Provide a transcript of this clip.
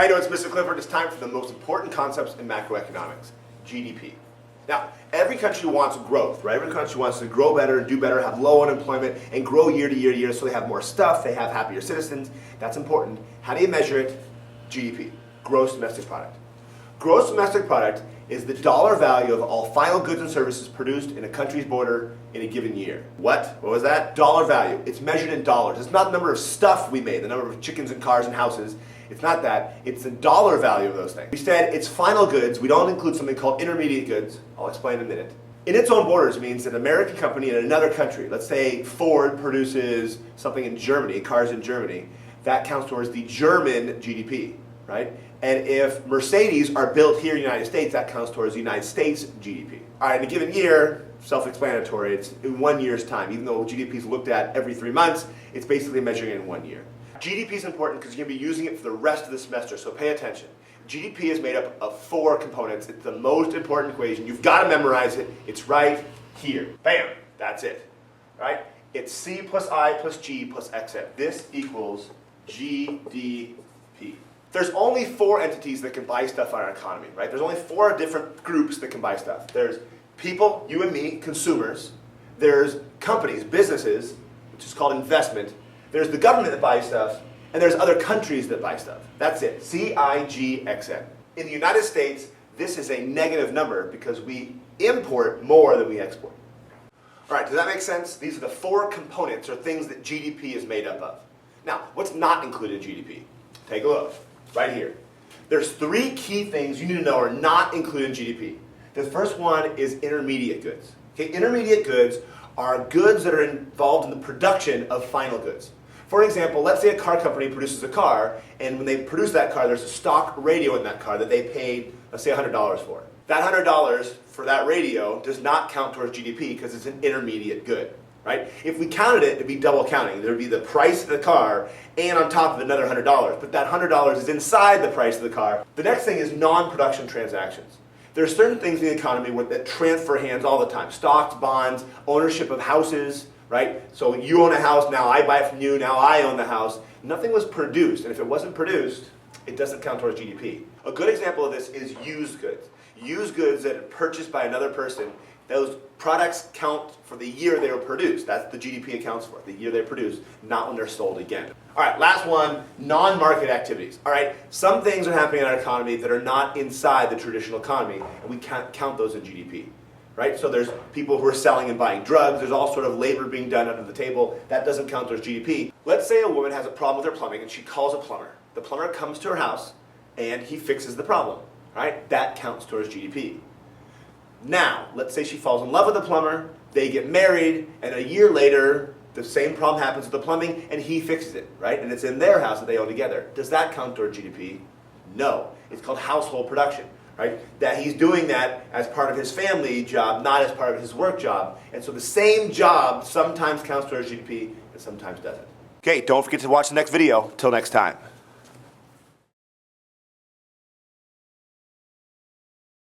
How you doing? It's Mr. Clifford. It's time for the most important concepts in macroeconomics, GDP. Now, every country wants growth, right? Every country wants to grow better, do better, have low unemployment, and grow year to year to year so they have more stuff, they have happier citizens. That's important. How do you measure it? GDP, gross domestic product. Gross domestic product is the dollar value of all final goods and services produced in a country's border in a given year. What was that? Dollar value. It's measured in dollars. It's not the number of stuff we made, the number of chickens and cars and houses. It's not that. It's the dollar value of those things. We said it's final goods. We don't include something called intermediate goods. I'll explain in a minute. In its own borders means that an American company in another country, let's say Ford produces something in Germany, cars in Germany, that counts towards the German GDP, right? And if Mercedes are built here in the United States, that counts towards the United States GDP. All right, in a given year, self-explanatory, it's in 1 year's time. Even though GDP is looked at every 3 months, it's basically measuring it in 1 year. GDP is important because you're going to be using it for the rest of the semester, so pay attention. GDP is made up of 4 components. It's the most important equation. You've got to memorize it. It's right here. Bam! That's it. Right? It's C plus I plus G plus XN. This equals GDP. There's only 4 entities that can buy stuff in our economy, right? There's only 4 different groups that can buy stuff. There's people, you and me, consumers. There's companies, businesses, which is called investment. There's the government that buys stuff, and there's other countries that buy stuff. That's it, CIGXN. In the United States, this is a negative number because we import more than we export. All right, does that make sense? These are the 4 components or things that GDP is made up of. Now, what's not included in GDP? Take a look, right here. There's 3 key things you need to know are not included in GDP. The first one is intermediate goods. Okay, intermediate goods are goods that are involved in the production of final goods. For example, let's say a car company produces a car, and when they produce that car, there's a stock radio in that car that they paid, let's say, $100 for. That $100 for that radio does not count towards GDP because it's an intermediate good, right? If we counted it, it'd be double counting. There'd be the price of the car and on top of another $100, but that $100 is inside the price of the car. The next thing is non-production transactions. There are certain things in the economy that transfer hands all the time. Stocks, bonds, ownership of houses, right? So you own a house, now I buy it from you, now I own the house. Nothing was produced, and if it wasn't produced, it doesn't count towards GDP. A good example of this is used goods. Used goods that are purchased by another person, those products count for the year they were produced. That's the GDP accounts for, the year they're produced, not when they're sold again. All right, last one, non-market activities. All right, some things are happening in our economy that are not inside the traditional economy, and we can't count those in GDP. Right? So there's people who are selling and buying drugs, there's all sort of labor being done under the table, that doesn't count towards GDP. Let's say a woman has a problem with her plumbing and she calls a plumber. The plumber comes to her house and he fixes the problem, right? That counts towards GDP. Now, let's say she falls in love with the plumber, they get married, and a year later, the same problem happens with the plumbing and he fixes it, right? And it's in their house that they own together. Does that count towards GDP? No. It's called household production. Right? That he's doing that as part of his family job, not as part of his work job. And so the same job sometimes counts towards GDP and sometimes doesn't. Okay, don't forget to watch the next video. Till next time.